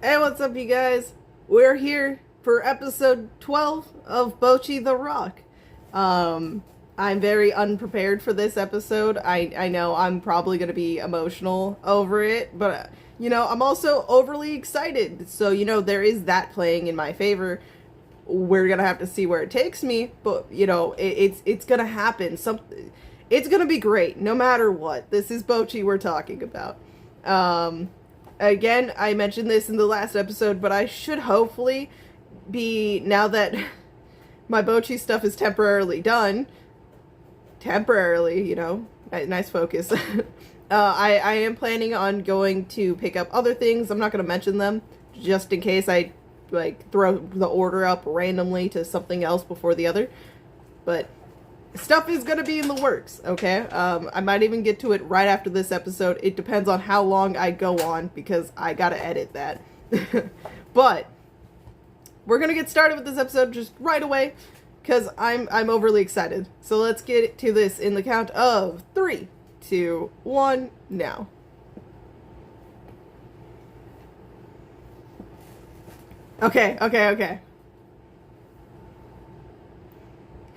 Hey, what's up, you guys? We're here for episode 12 of Bocchi the Rock. Um, I'm very unprepared for this episode. I know I'm probably going to be emotional over it, but, I'm also overly excited. So, there is that playing in my favor. We're going to have to see where it takes me, but, it's going to happen. It's going to be great, no matter what. This is Bocchi we're talking about. Again, I mentioned this in the last episode, but I should hopefully be, now that my Bocchi stuff is temporarily done, nice focus, I am planning on going to pick up other things. I'm not going to mention them, just in case I, throw the order up randomly to something else before the other, but stuff is gonna be in the works, okay? I might even get to it right after this episode. It depends on how long I go on, because I gotta edit that. But we're gonna get started with this episode just right away, because I'm overly excited. So let's get to this in the count of 3, 2, 1, now. Okay.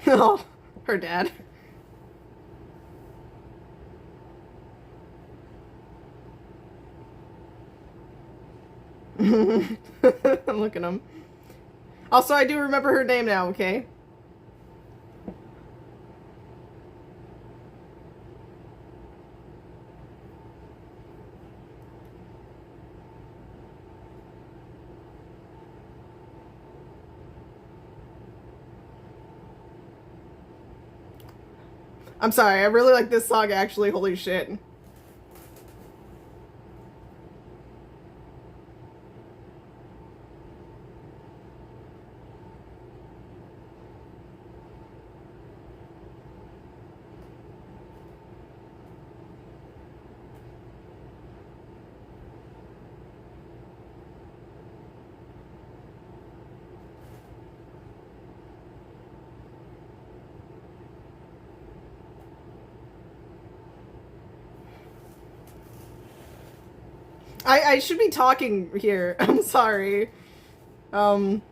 Oh, her dad. Look at him. Also, I do remember her name now, okay? I'm sorry, I really like this song, actually. Holy shit. I should be talking here. I'm sorry. Um...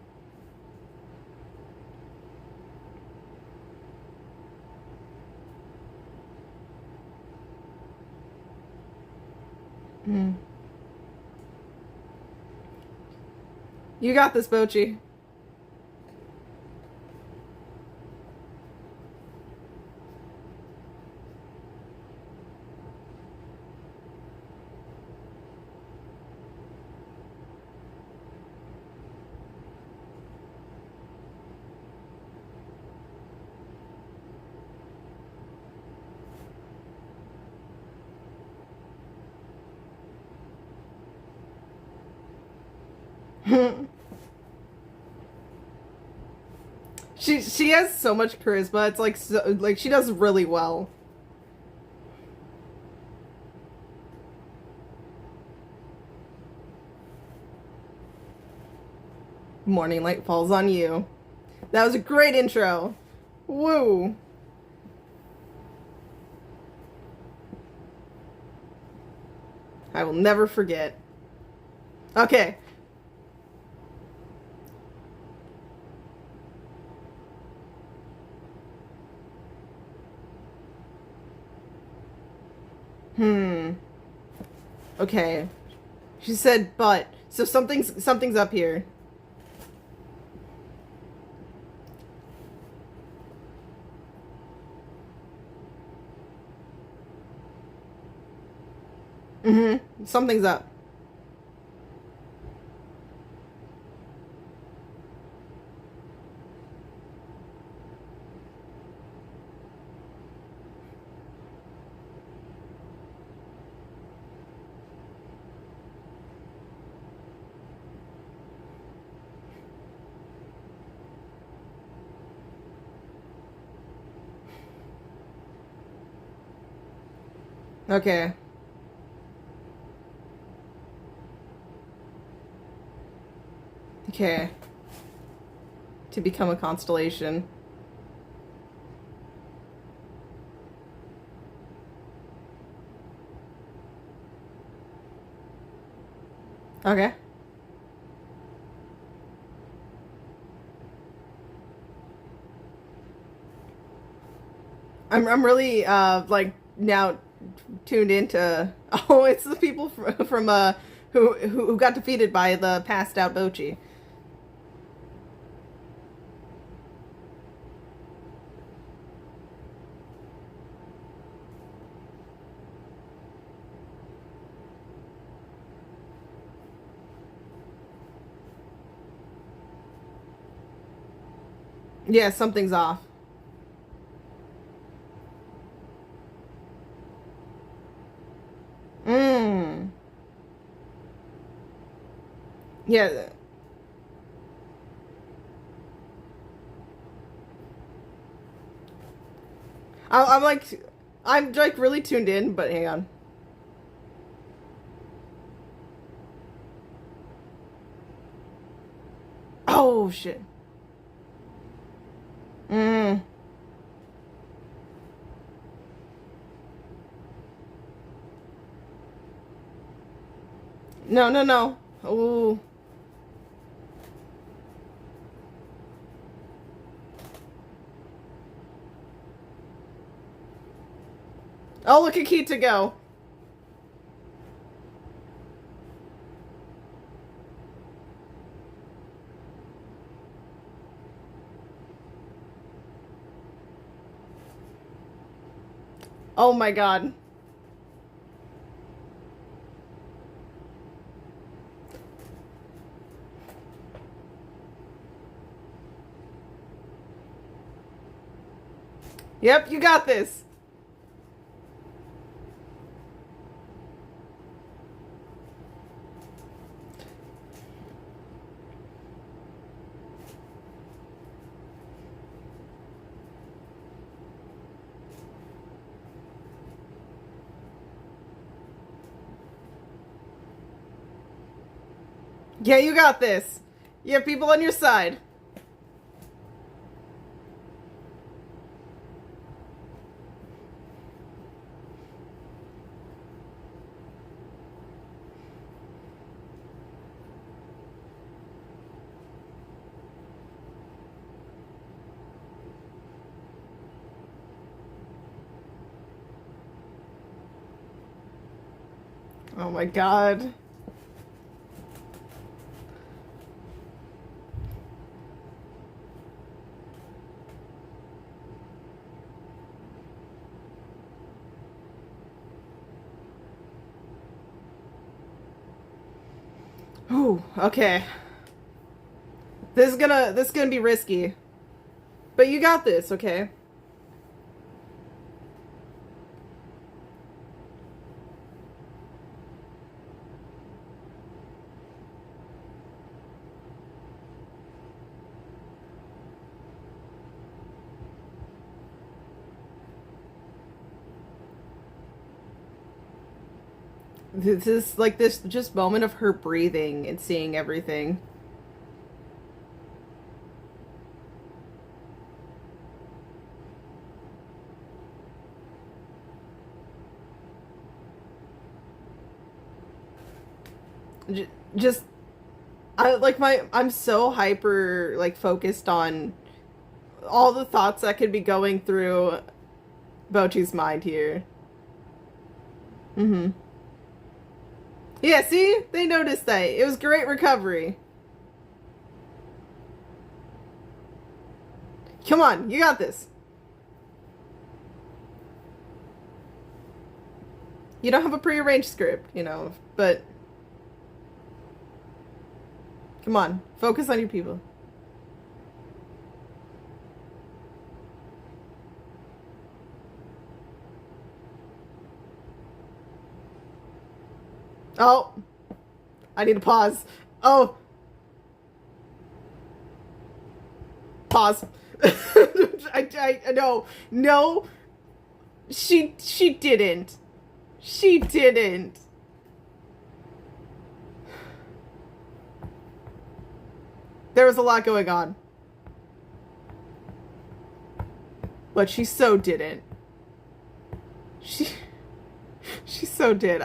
Hmm. You got this, Bocchi. She has so much charisma. It's like she does really well. Morning light falls on you. That was a great intro. Woo. I will never forget. Okay. Okay. She said but. So something's up here. Something's up. Okay. Okay. To become a constellation. Okay. I'm really like now tuned into oh it's the people from who got defeated by the passed out Bocchi. Yeah, something's off. Mm. Yeah. I'm like I'm like really tuned in, but hang on. Oh shit. Mm. No, no, no. Oh. Oh, look at Kita go. Oh my god. Yep, you got this. Yeah, you got this. You have people on your side. Oh my god. Ooh, okay. This is gonna be risky. But you got this, okay? This is like this just moment of her breathing and seeing everything. Just I like I'm so hyper like focused on all the thoughts that could be going through Bocchi's mind here. Mm-hmm. Yeah, see? They noticed that. It was great recovery. Come on, you got this. You don't have a prearranged script, you know, but come on, focus on your people. Oh, I need to pause. Oh, pause. No, no, she didn't. She didn't. There was a lot going on. But she so didn't. She she so did.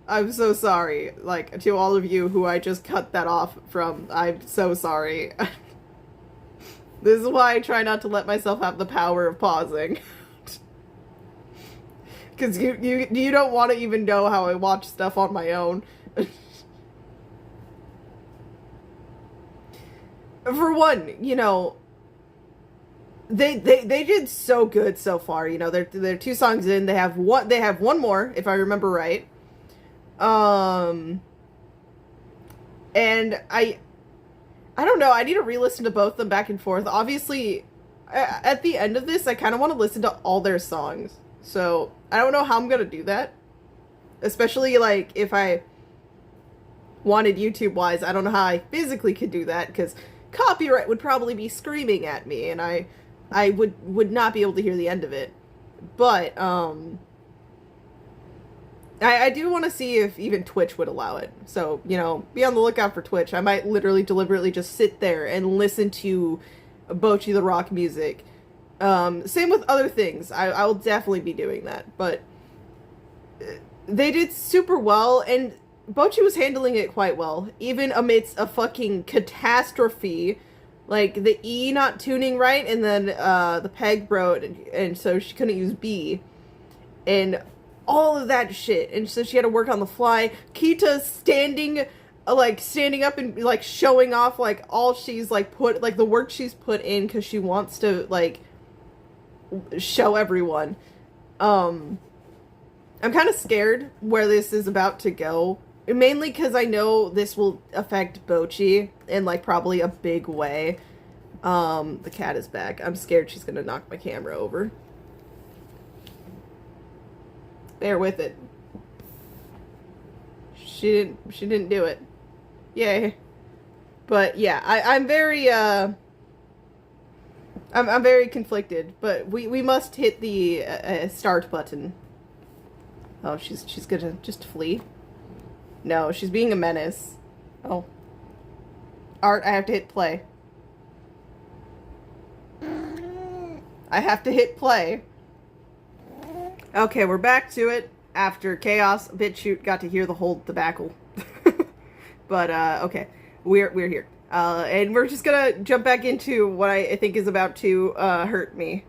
I'm so sorry. Like to all of you who I just cut that off from. I'm so sorry. This is why I try not to let myself have the power of pausing. Because you don't want to even know how I watch stuff on my own. For one, you know, they did so good so far. You know, they're 2 songs in. They have one more, if I remember right. And I don't know. I need to re-listen to both of them back and forth. Obviously, at the end of this, I kind of want to listen to all their songs. So I don't know how I'm gonna do that. Especially like if I wanted YouTube-wise, I don't know how I physically could do that because copyright would probably be screaming at me, and I would not be able to hear the end of it. But I do want to see if even Twitch would allow it. So, you know, be on the lookout for Twitch. I might literally deliberately just sit there and listen to Bocchi the Rock music. Same with other things. I will definitely be doing that. But they did super well, and Bocchi was handling it quite well, even amidst a fucking catastrophe. Like, the E not tuning right, and then the peg broke, and so she couldn't use B. And all of that shit. And so she had to work on the fly. Kita standing up and, like, showing off, like, all she's, like, put, like, the work she's put in because she wants to, like, show everyone. I'm kind of scared where this is about to go. Mainly because I know this will affect Bocchi in, like, probably a big way. The cat is back. I'm scared she's gonna knock my camera over. Bear with it. She didn't do it. Yay. But yeah, I'm very I'm very conflicted, but we must hit the start button. Oh, she's gonna just flee. No, she's being a menace. Oh. Art, I have to hit play. I have to hit play. Okay, we're back to it after Chaos. BitChute got to hear the whole debacle. But, okay. We're here. And we're just gonna jump back into what I think is about to, hurt me.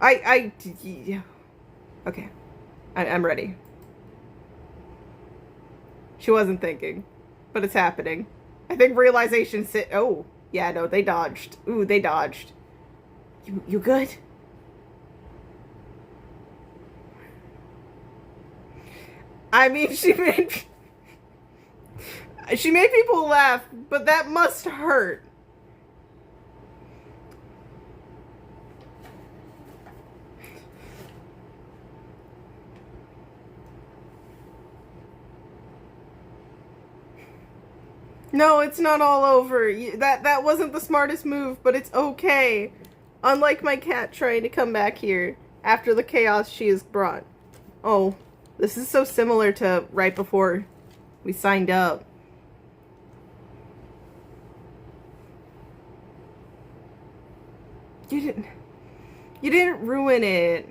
Yeah. Okay. I'm ready. She wasn't thinking. But it's happening. I think realization oh. Yeah, no, they dodged. Ooh, they dodged. You good? I mean, she made people laugh, but that must hurt. No, it's not all over. That wasn't the smartest move, but it's okay. Unlike my cat trying to come back here after the chaos she has brought. Oh, this is so similar to right before we signed up. You didn't ruin it.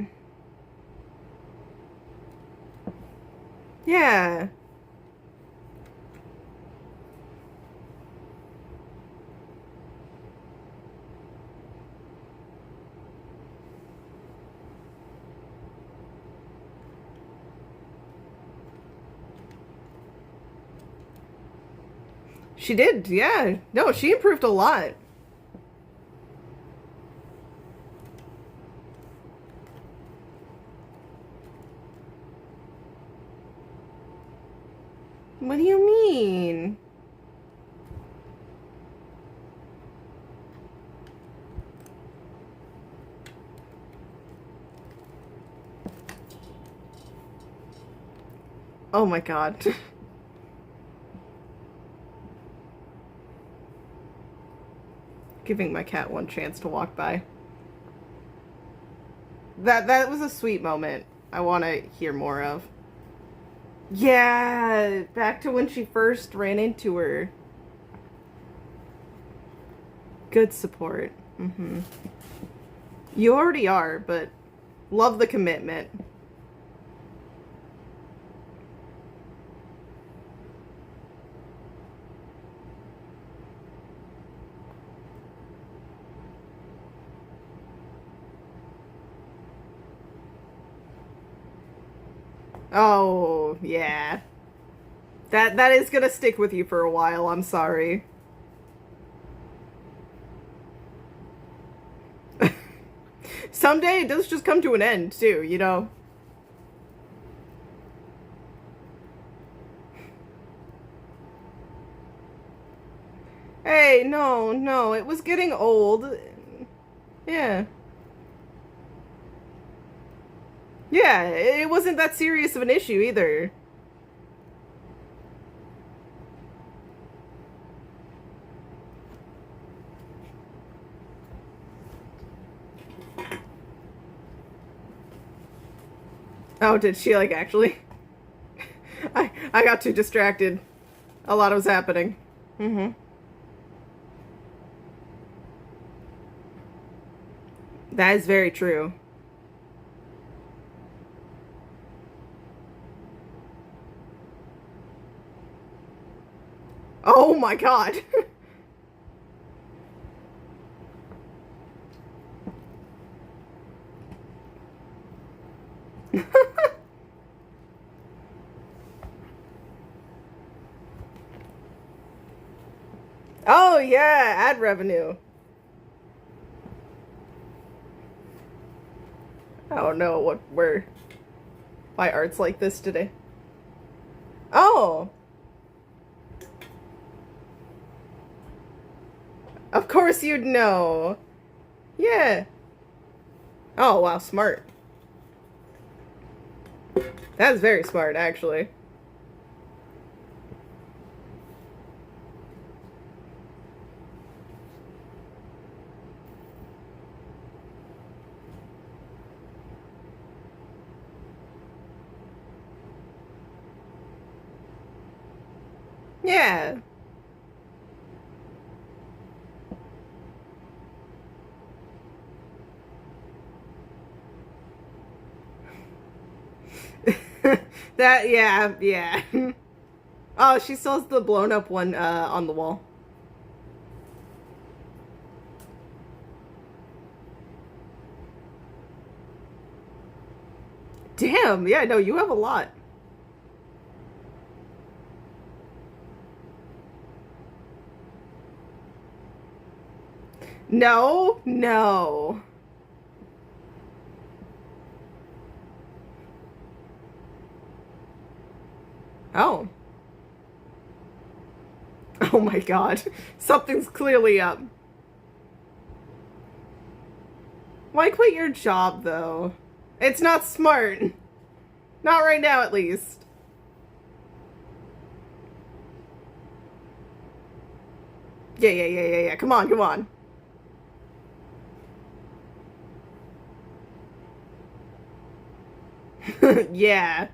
Yeah. She did, yeah. No, she improved a lot. What do you mean? Oh my god. Giving my cat one chance to walk by. That was a sweet moment. I want to hear more of. Yeah, back to when she first ran into her. Good support. Mm-hmm. You already are, but love the commitment. Oh, yeah. That is gonna stick with you for a while, I'm sorry. Someday it does just come to an end, too, you know? Hey, no, no, it was getting old. Yeah. Yeah, it wasn't that serious of an issue either. Oh, did she, like, actually? I got too distracted. A lot was happening. Mm-hmm. That is very true. Oh my god. Oh yeah, ad revenue. I don't know why art's like this today. Oh, of course you'd know. Yeah. Oh wow, smart. That's very smart, actually. Yeah. That, yeah, yeah. Oh, she still has the blown up one on the wall. Damn, yeah, no, you have a lot. No, no. Oh. Oh my god. Something's clearly up. Why quit your job, though? It's not smart. Not right now, at least. Yeah, yeah, yeah, yeah, yeah. Come on, come on. Yeah.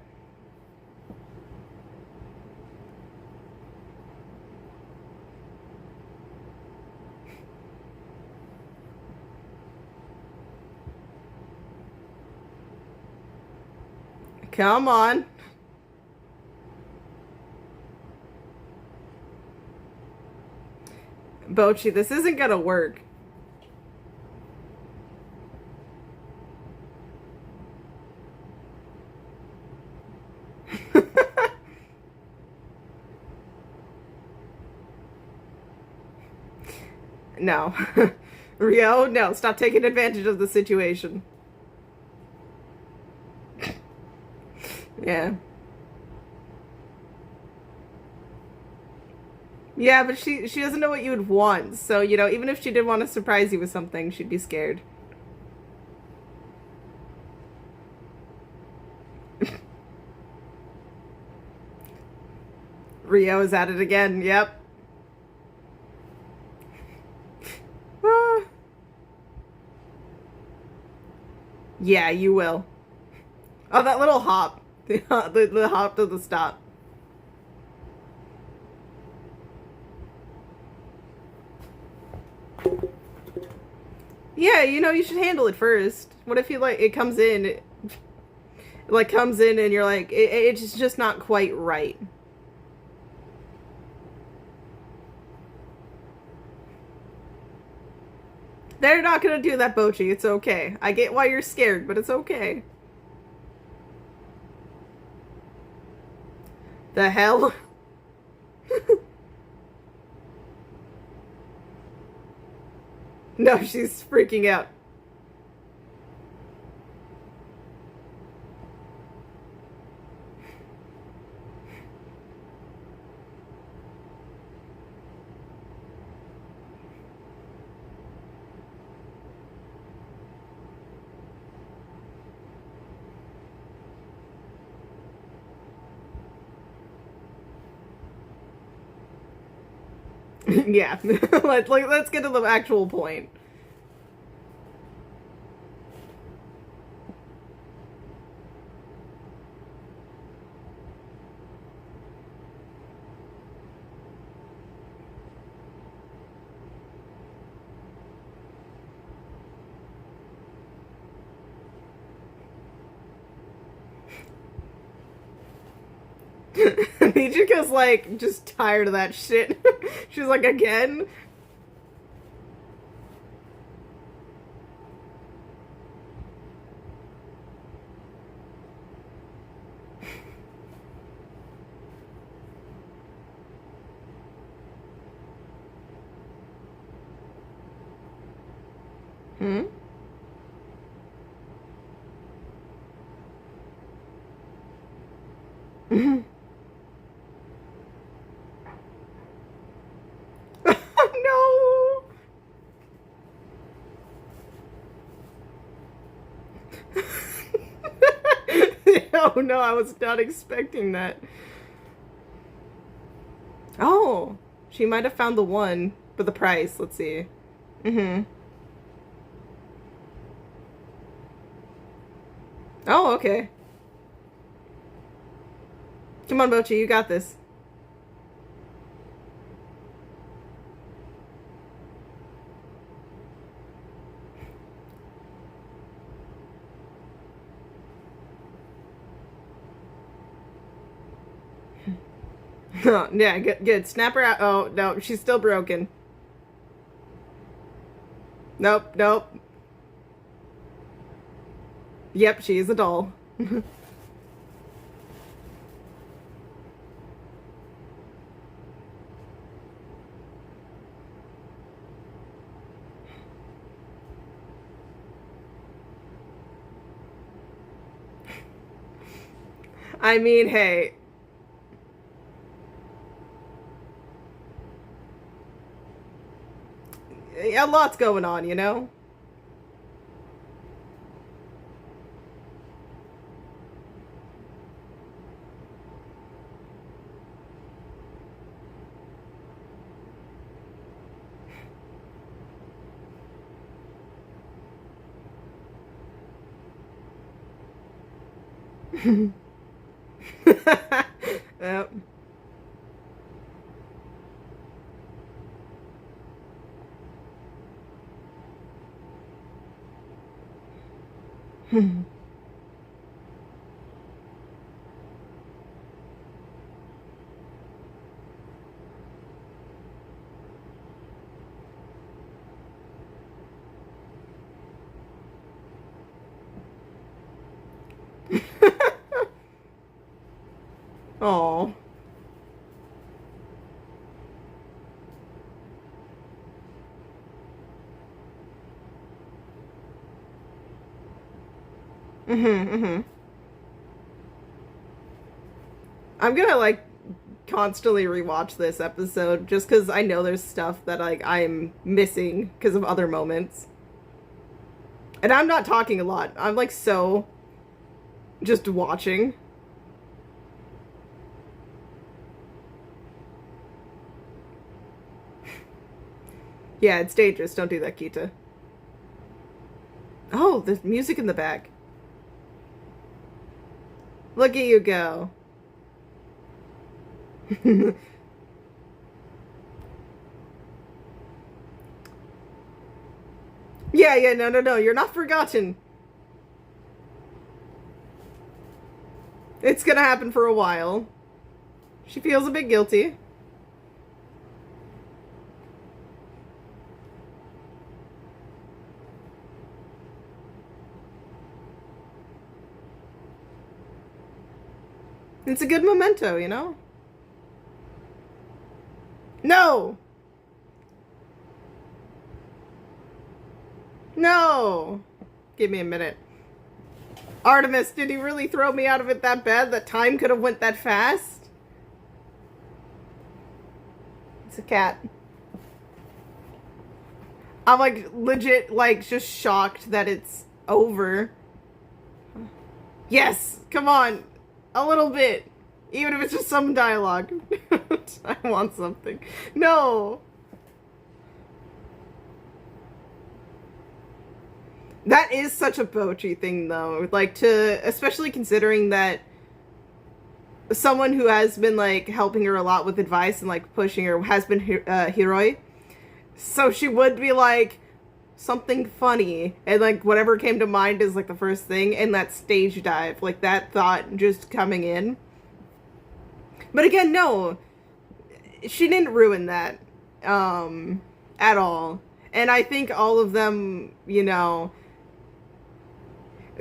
Come on. Bocchi, this isn't gonna work. No. Rio, no, stop taking advantage of the situation. Yeah. Yeah, but she doesn't know what you would want. So, you know, even if she did want to surprise you with something, she'd be scared. Rio is at it again. Yep. Ah. Yeah, you will. Oh, that little hop. The hop to the stop. Yeah, you know, you should handle it first. What if you, like, it comes in, like, comes in and you're like, it's just not quite right. They're not gonna do that, Bocchi. It's okay. I get why you're scared, but it's okay. The hell? No, she's freaking out. Yeah, let's get to the actual point. Michiko's like just tired of that shit. She's like, again? Hmm? No. Oh no, I was not expecting that. Oh, she might have found the one, but the price, let's see. Mm-hmm. Oh, okay. Come on, Bocchi, you got this. Oh, yeah, good, good. Snap her out. Oh, no, she's still broken. Nope, nope. Yep, she is a doll. I mean, hey. A lot's going on, you know? Yep. Oh. I'm gonna like constantly rewatch this episode just because I know there's stuff that like I'm missing because of other moments. And I'm not talking a lot. I'm like so just watching. Yeah, it's dangerous. Don't do that, Kita. Oh, there's music in the back. Look at you go. Yeah, yeah, no, no, no. You're not forgotten. It's gonna happen for a while. She feels a bit guilty. It's a good memento, you know? No! No! Give me a minute. Artemis, did he really throw me out of it that bad that time could have went that fast? It's a cat. I'm like legit like just shocked that it's over. Yes! Come on! A little bit! Even if it's just some dialogue. I want something. No! That is such a Bocchi thing, though. Like, especially considering that someone who has been, like, helping her a lot with advice and, like, pushing her has been Hiroi. So she would be, like, something funny. And, like, whatever came to mind is, like, the first thing. And that stage dive. Like, that thought just coming in. But again, no. She didn't ruin that. At all. And I think all of them, you know,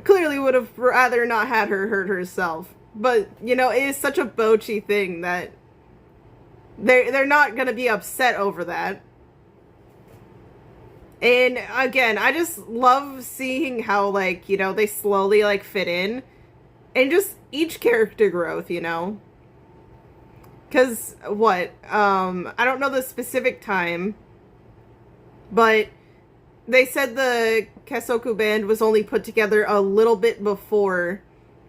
clearly would have rather not had her hurt herself. But, you know, it is such a Bocchi thing that they're not going to be upset over that. And again, I just love seeing how, like, you know, they slowly, like, fit in. And just each character growth, you know. Because, what? I don't know the specific time. But they said the Kesoku band was only put together a little bit before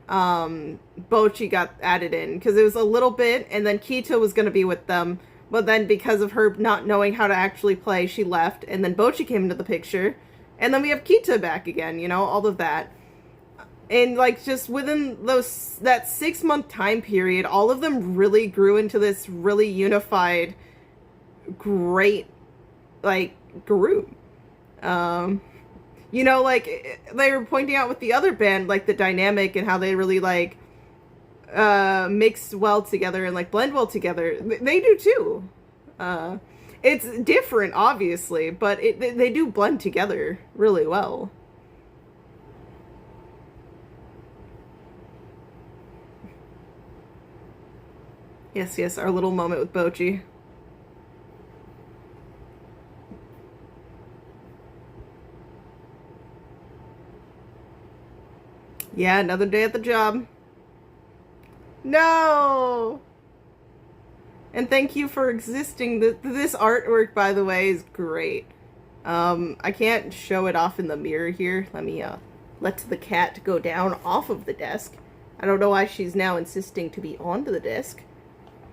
Bocchi got added in. Because it was a little bit, and then Kita was going to be with them. But then because of her not knowing how to actually play, she left. And then Bocchi came into the picture. And then we have Kita back again, you know, all of that. And, like, just within that 6-month time period, all of them really grew into this really unified, great, like, group. You know, like, they were pointing out with the other band, like, the dynamic and how they really, like, mix well together and, like, blend well together. They do, too. It's different, obviously, but they do blend together really well. Yes, our little moment with Bocchi. Yeah, another day at the job. No! And thank you for existing. This artwork, by the way, is great. I can't show it off in the mirror here. Let me, let the cat go down off of the desk. I don't know why she's now insisting to be on the desk.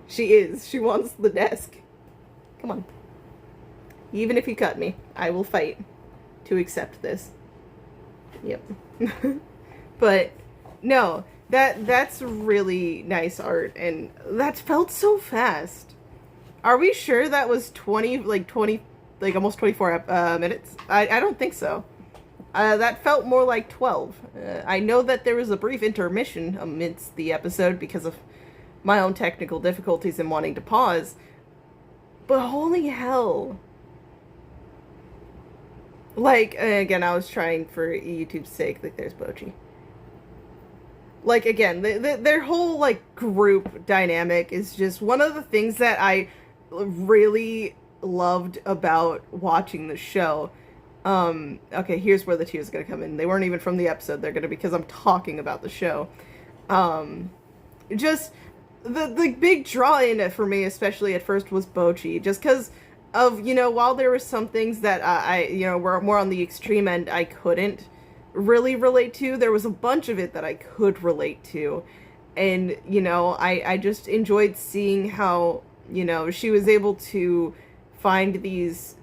She is. She wants the desk. Come on. Even if you cut me, I will fight to accept this. Yep. But, no. That's really nice art, and that felt so fast. Are we sure that was 20, almost 24 minutes? I don't think so. That felt more like 12. I know that there was a brief intermission amidst the episode because of my own technical difficulties in wanting to pause. But holy hell. Like, again, I was trying for YouTube's sake. Like, there's Bocchi. Like, again, their whole, like, group dynamic is just one of the things that I really loved about watching the show. Okay, here's where the tears are gonna come in. They weren't even from the episode. They're gonna, because I'm talking about the show. Just the big draw in it for me, especially at first, was Bocchi. Just because of, you know, while there were some things that I you know, were more on the extreme end, I couldn't really relate to. There was a bunch of it that I could relate to. And, you know, I just enjoyed seeing how, you know, she was able to find these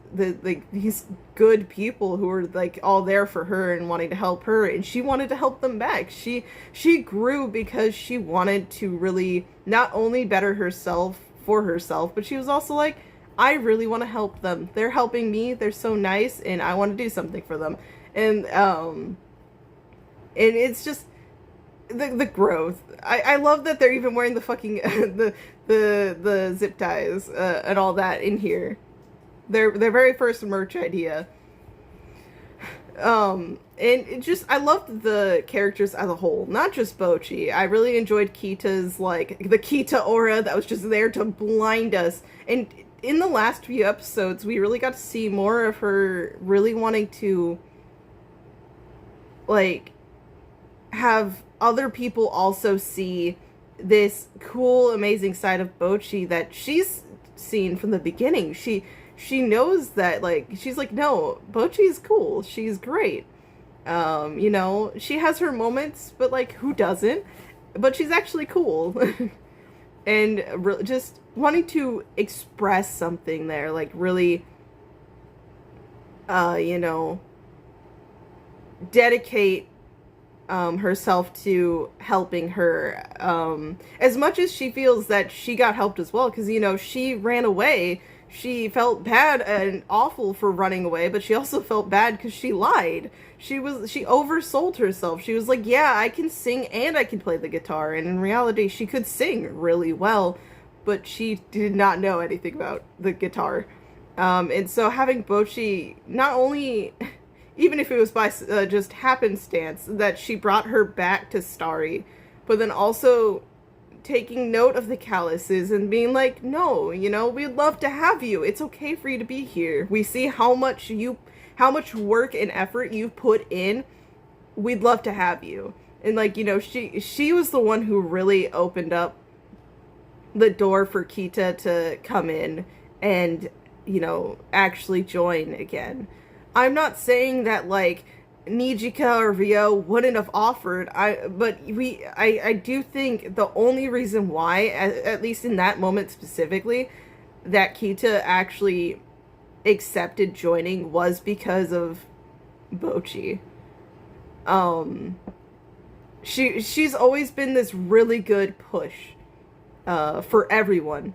good people who were, like, all there for her and wanting to help her, and she wanted to help them back. She grew because she wanted to really not only better herself for herself, but she was also like, I really want to help them. They're helping me. They're so nice, and I want to do something for them. And it's just the growth. I love that they're even wearing the fucking the zip ties and all that in here. Their very first merch idea. And it just, I loved the characters as a whole, not just Bocchi. I really enjoyed Kita's, like, the Kita aura that was just there to blind us. And in the last few episodes, we really got to see more of her really wanting to, like, have other people also see this cool, amazing side of Bocchi that she's seen from the beginning. She knows that, like, she's like, no, Bocchi's cool. She's great. You know, she has her moments, but, like, who doesn't? But she's actually cool. And just wanting to express something there, like, really, you know, dedicate herself to helping her, as much as she feels that she got helped as well, because, you know, she ran away. She felt bad and awful for running away, but she also felt bad because she lied. She oversold herself. She was like, yeah, I can sing and I can play the guitar. And in reality, she could sing really well, but she did not know anything about the guitar. And so having Bocchi, not only, even if it was by just happenstance, that she brought her back to Starry, but then also taking note of the calluses and being like, no, you know, we'd love to have you. It's okay for you to be here. We see how much work and effort you've put in. We'd love to have you. And, like, you know, she was the one who really opened up the door for Kita to come in and, you know, actually join again. I'm not saying that, like, Nijika or Rio wouldn't have offered, but I do think the only reason why, at least in that moment specifically, that Kita actually accepted joining was because of Bocchi. She's always been this really good push for everyone.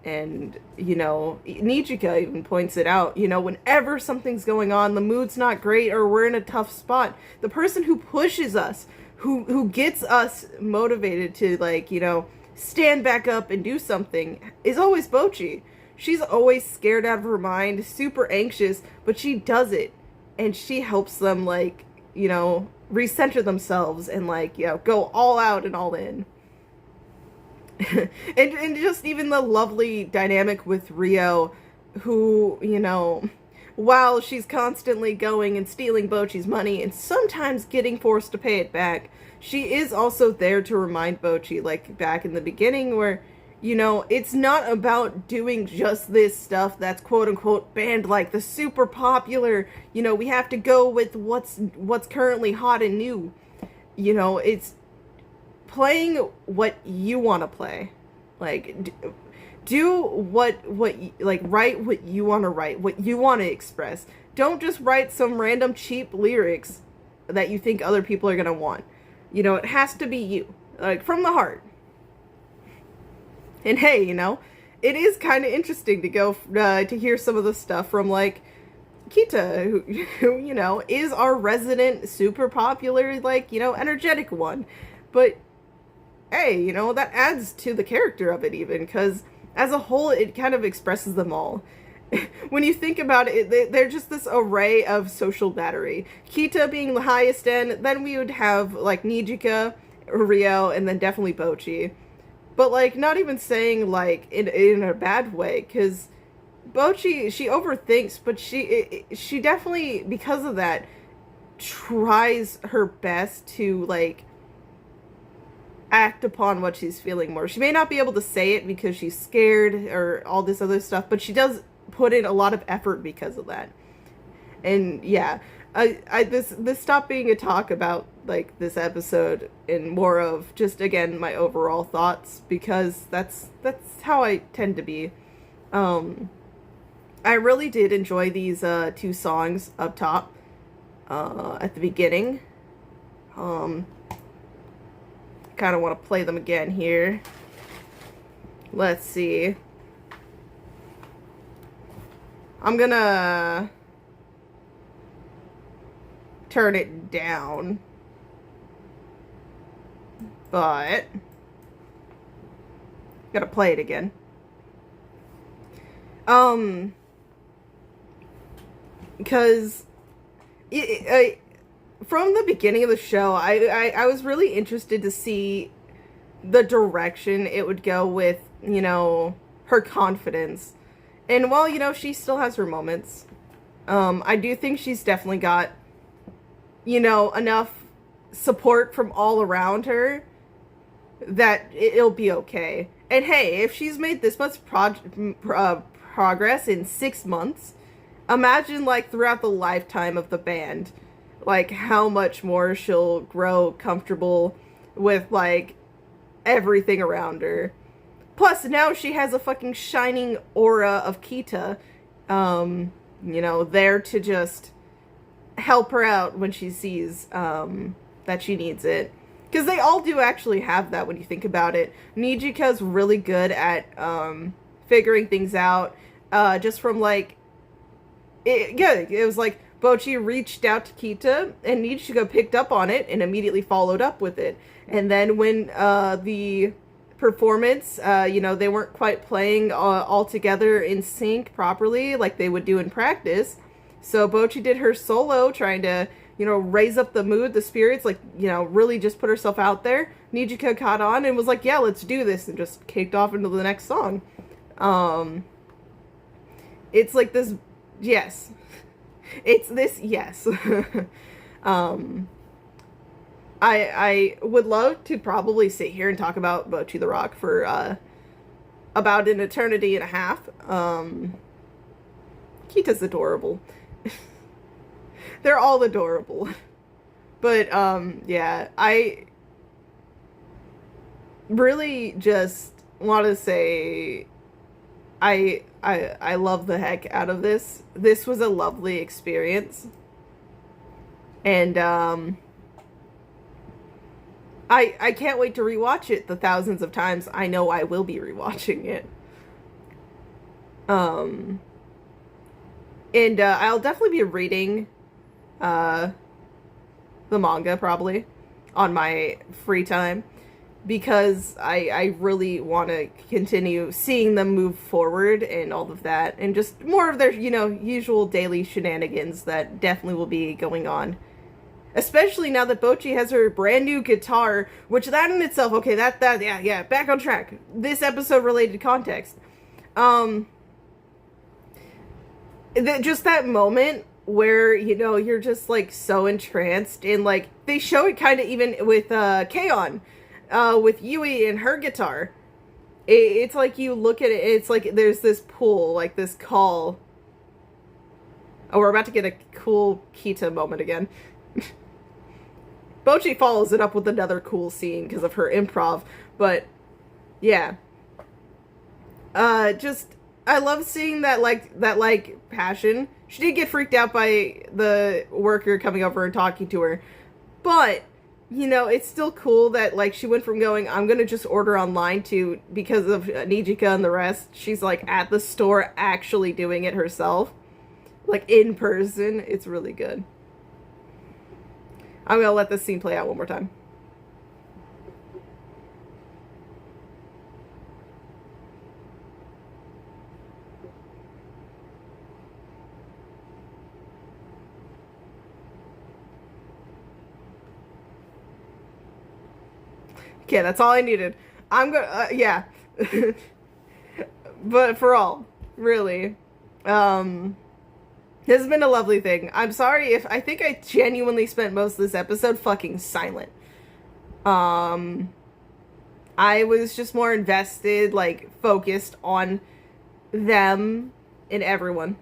And, you know, Nijika even points it out, you know, whenever something's going on, the mood's not great, or we're in a tough spot, the person who pushes us, who gets us motivated to, like, you know, stand back up and do something, is always Bocchi. She's always scared out of her mind, super anxious, but she does it. And she helps them, like, you know, recenter themselves and, like, you know, go all out and all in. and just even the lovely dynamic with Rio, who, you know, while she's constantly going and stealing Bocchi's money and sometimes getting forced to pay it back, she is also there to remind Bocchi, like back in the beginning, where, you know, it's not about doing just this stuff that's quote-unquote banned, like the super popular, you know, we have to go with what's currently hot and new. You know, it's playing what you want to play. Like, do what like, write what you want to write, what you want to express. Don't just write some random cheap lyrics that you think other people are going to want. You know, it has to be you, like, from the heart. And hey, you know, it is kind of interesting to go to hear some of the stuff from, like, Kita, who, you know, is our resident super popular, like, you know, energetic one. But hey, you know, that adds to the character of it even, because as a whole, it kind of expresses them all. When you think about it, they're just this array of social battery. Kita being the highest end, then we would have, like, Nijika, Rio, and then definitely Bocchi. But, like, not even saying, like, in a bad way, because Bocchi, she overthinks, but she definitely, because of that, tries her best to, like, act upon what she's feeling more. She may not be able to say it because she's scared or all this other stuff, but she does put in a lot of effort because of that. And yeah, this stopped being a talk about, like, this episode and more of just, again, my overall thoughts, because that's how I tend to be. I really did enjoy these two songs up top at the beginning. Kind of want to play them again here. Let's see. I'm gonna turn it down, but gotta play it again. Because from the beginning of the show, I was really interested to see the direction it would go with, you know, her confidence. And while, she still has her moments, I do think she's definitely got, enough support from all around her that it'll be okay. And hey, if she's made this much progress in 6 months, imagine, like, throughout the lifetime of the band, like, how much more she'll grow comfortable with, like, everything around her. Plus, now she has a fucking shining aura of Kita, there to just help her out when she sees, that she needs it. Because they all do actually have that when you think about it. Nijika's really good at, figuring things out, just from, like, it was like, Bocchi reached out to Kita, and Nijika picked up on it, and immediately followed up with it. And then when, the performance, they weren't quite playing all together in sync properly like they would do in practice. So Bocchi did her solo, trying to, raise up the mood, the spirits, like, really just put herself out there. Nijika caught on and was like, yeah, let's do this, and just kicked off into the next song. It's like this, yes. It's this, yes. I would love to probably sit here and talk about Bocchi the Rock for about an eternity and a half. Kita's adorable. They're all adorable. But yeah, I really just want to say I love the heck out of this. This was a lovely experience. And I can't wait to rewatch it the thousands of times I know I will be rewatching it. And I'll definitely be reading the manga probably on my free time, because I really want to continue seeing them move forward and all of that, and just more of their, usual daily shenanigans that definitely will be going on. Especially now that Bocchi has her brand new guitar, which that in itself, okay, yeah, back on track. This episode related context. Just that moment where, you're just, like, so entranced, and, like, they show it kind of even with, K-On! With Yui and her guitar. It's like you look at it, it's like there's this pull, like this call. Oh, we're about to get a cool Kita moment again. Bocchi follows it up with another cool scene because of her improv, but yeah. I love seeing that passion. She did get freaked out by the worker coming over and talking to her, but it's still cool that, like, she went from going, I'm gonna just order online, to, because of Nijika and the rest, she's, like, at the store actually doing it herself. Like, in person. It's really good. I'm gonna let this scene play out one more time. Okay, that's all I needed. I'm gonna, yeah. But for all, really, this has been a lovely thing. I'm sorry if, I think I genuinely spent most of this episode fucking silent. I was just more invested, like, focused on them and everyone.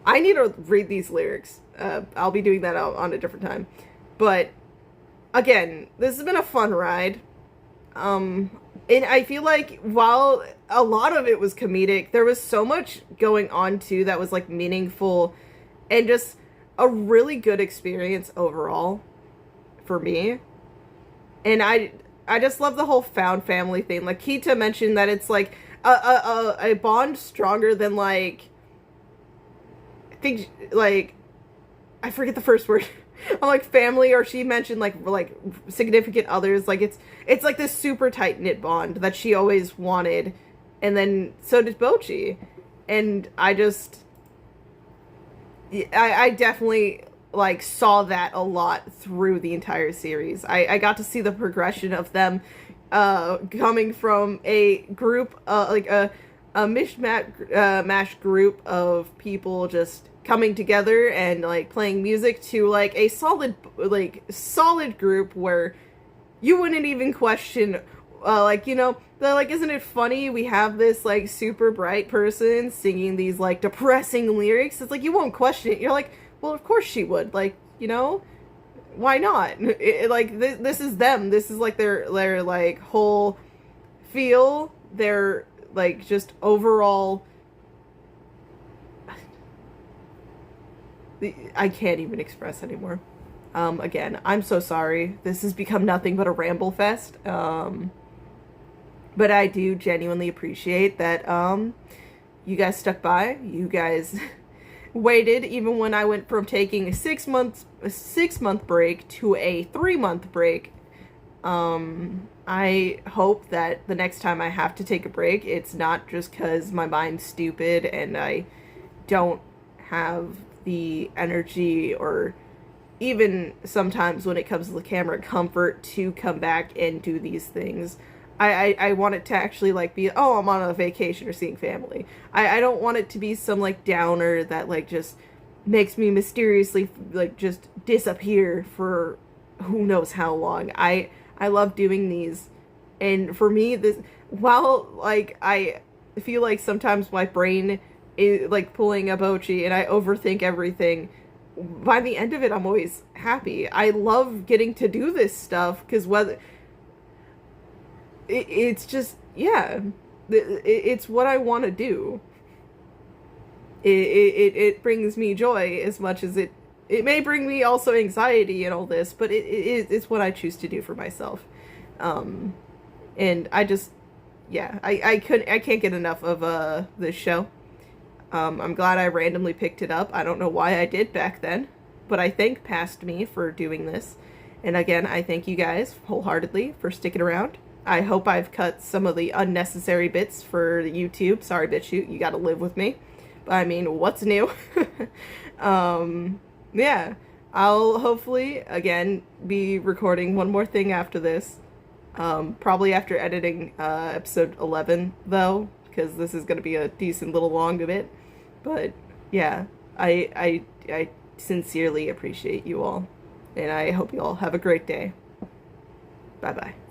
I need to read these lyrics. I'll be doing that on a different time. But again, this has been a fun ride. And I feel like while a lot of it was comedic, there was so much going on too that was, like, meaningful and just a really good experience overall for me. And I just love the whole found family thing. Like, Kita mentioned that it's like a bond stronger than, like, I think, like, I forget the first word. I'm like, family, or she mentioned like significant others. Like, it's like this super tight knit bond that she always wanted, and then so did Bocchi. And I definitely, like, saw that a lot through the entire series. I got to see the progression of them coming from a group, like a a mash group of people just coming together and like playing music to like a solid group where you wouldn't even question, like, you know, they're like, isn't it funny we have this like super bright person singing these like depressing lyrics? It's like you won't question it. You're like, well, of course she would. Like, you know, why not? Like this is them. This is like their like whole feel. Their like just overall. I can't even express anymore. Again, I'm so sorry. This has become nothing but a ramble fest. But I do genuinely appreciate that you guys stuck by. You guys waited even when I went from taking a 6 month break to a 3-month break. I hope that the next time I have to take a break, it's not just because my mind's stupid and I don't have the energy or even sometimes when it comes to the camera comfort to come back and do these things. I want it to actually like be, oh, I'm on a vacation or seeing family. I don't want it to be some like downer that like just makes me mysteriously like just disappear for who knows how long. I love doing these, and for me this, while like I feel like sometimes my brain is like pulling a Bocchi and I overthink everything, by the end of it I'm always happy. I love getting to do this stuff because whether it's just, yeah, it's what I want to do. It brings me joy as much as it may bring me also anxiety and all this, but it's what I choose to do for myself. And I just, yeah, I can't get enough of this show. I'm glad I randomly picked it up. I don't know why I did back then, but I thank past me for doing this. And again, I thank you guys wholeheartedly for sticking around. I hope I've cut some of the unnecessary bits for YouTube. Sorry, BitChute, you gotta live with me. But I mean, what's new? Yeah, I'll hopefully, again, be recording one more thing after this. Probably after editing episode 11, though, because this is gonna be a decent little long bit. But yeah, I sincerely appreciate you all, and I hope you all have a great day. Bye-bye.